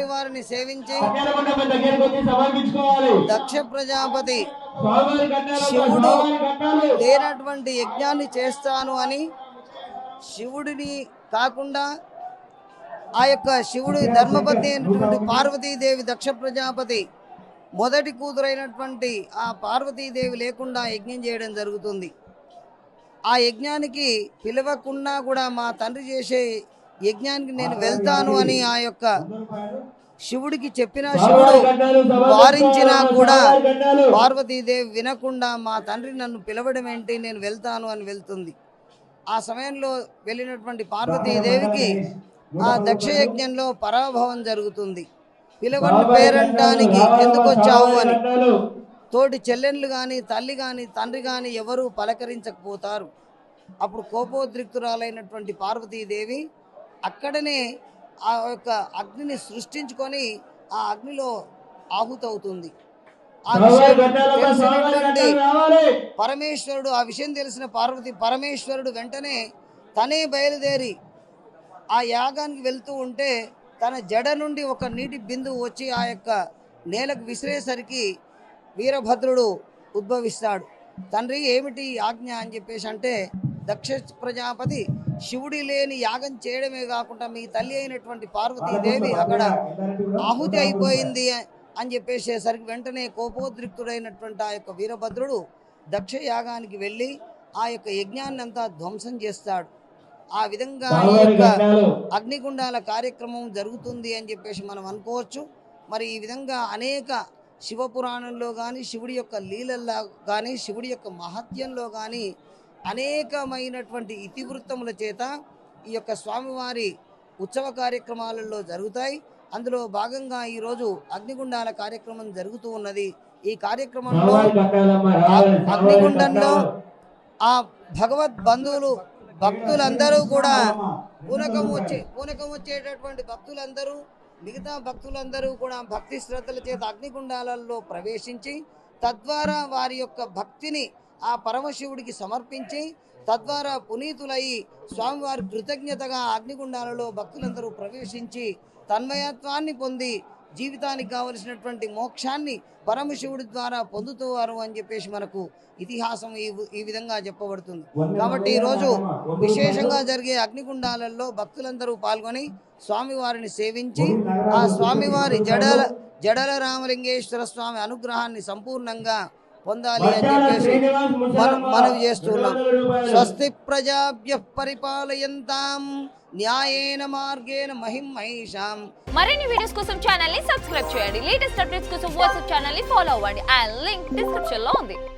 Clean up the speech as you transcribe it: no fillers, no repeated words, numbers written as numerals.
స్వామివారిని సేవించి దక్ష ప్రజాపతి శివుడు లేనటువంటి యజ్ఞాన్ని చేస్తాను అని శివుడిని కాకుండా ఆ యొక్క శివుడి ధర్మపత్ని అయినటువంటి పార్వతీదేవి దక్ష ప్రజాపతి మొదటి కూతురైనటువంటి ఆ పార్వతీదేవి లేకుండా యజ్ఞం చేయడం జరుగుతుంది. ఆ యజ్ఞానికి పిలవకుండా కూడా మా తండ్రి చేసే యజ్ఞానికి నేను వెళ్తాను అని ఆ యొక్క శివుడికి చెప్పిన శివుడు వారించినా కూడా పార్వతీదేవి వినకుండా మా తండ్రి నన్ను పిలవడం ఏంటి, నేను వెళ్తాను అని వెళ్తుంది. ఆ సమయంలో వెళ్ళినటువంటి పార్వతీదేవికి ఆ దక్ష యజ్ఞంలో పరాభవం జరుగుతుంది. పిలవని పేరంటానికి ఎందుకు వచ్చావు అని తోటి చెల్లెళ్ళు కానీ తల్లి కానీ తండ్రి కానీ ఎవరూ పలకరించకపోతారు. అప్పుడు కోపోద్రిక్తురాలైనటువంటి పార్వతీదేవి అక్కడనే ఆ యొక్క అగ్నిని సృష్టించుకొని ఆ అగ్నిలో ఆహుతవుతుంది. ఆ విషయం తెలిసినటువంటి పరమేశ్వరుడు, ఆ విషయం తెలిసిన పరమేశ్వరుడు వెంటనే తనే బయలుదేరి ఆ యాగానికి వెళ్తూ ఉంటే తన జడ నుండి ఒక నీటి బిందువు వచ్చి ఆ యొక్క నేలకు విసిరేసరికి వీరభద్రుడు ఉద్భవిస్తాడు. తండ్రి ఏమిటి ఆజ్ఞ అని చెప్పేసి అంటే, దక్ష ప్రజాపతి శివుడి లేని యాగం చేయడమే కాకుండా మీ తల్లి అయినటువంటి పార్వతీదేవి అక్కడ ఆహుతి అయిపోయింది అని చెప్పేసేసరికి వెంటనే కోపోద్రిక్తుడైనటువంటి ఆ యొక్క వీరభద్రుడు దక్ష యాగానికి వెళ్ళి ఆ యొక్క యజ్ఞాన్ని అంతా ధ్వంసం చేస్తాడు. ఆ విధంగా ఈ యొక్క అగ్నిగుండాల కార్యక్రమం జరుగుతుంది అని చెప్పేసి మనం అనుకోవచ్చు. మరి ఈ విధంగా అనేక శివపురాణంలో కానీ శివుడి యొక్క లీలల్లో కానీ శివుడి యొక్క మహత్యంలో కానీ అనేకమైనటువంటి ఇతివృత్తముల చేత ఈ యొక్క స్వామివారి ఉత్సవ కార్యక్రమాలలో జరుగుతాయి. అందులో భాగంగా ఈరోజు అగ్నిగుండాల కార్యక్రమం జరుగుతూ ఉన్నది. ఈ కార్యక్రమంలో అగ్నిగుండంలో ఆ భగవద్ బంధువులు భక్తులందరూ కూడా పూనకం వచ్చేటటువంటి భక్తులందరూ మిగతా భక్తులందరూ కూడా భక్తి శ్రద్ధల చేత అగ్నిగుండాలలో ప్రవేశించి తద్వారా వారి యొక్క భక్తిని ఆ పరమశివుడికి సమర్పించి తద్వారా పునీతులయ్యి స్వామివారి కృతజ్ఞతగా అగ్నిగుండాలలో భక్తులందరూ ప్రవేశించి తన్మయత్వాన్ని పొంది జీవితానికి కావలసినటువంటి మోక్షాన్ని పరమశివుడి ద్వారా పొందుతారు అని చెప్పేసి మనకు ఇతిహాసం ఈ విధంగా చెప్పబడుతుంది. కాబట్టి ఈరోజు విశేషంగా జరిగే అగ్నిగుండాలలో భక్తులందరూ పాల్గొని స్వామివారిని సేవించి ఆ స్వామివారి జడల రామలింగేశ్వర స్వామి అనుగ్రహాన్ని సంపూర్ణంగా పొందాలి అని చెప్పేసి మనవి చేస్తున్నాం. స్వస్తి ప్రజాభ్యః పరిపాలయంతాం న్యాయేన మార్గేణ మహిం మహిషాం. మరిన్ని వీడియోస్ కోసం ఛానల్ ని సబ్స్క్రైబ్ చేయండి. లేటెస్ట్ అప్డేట్స్ కోసం వాట్సాప్ ఛానల్ ని ఫాలో అవ్వండి. ఆ లింక్ డిస్క్రిప్షన్ లో ఉంది.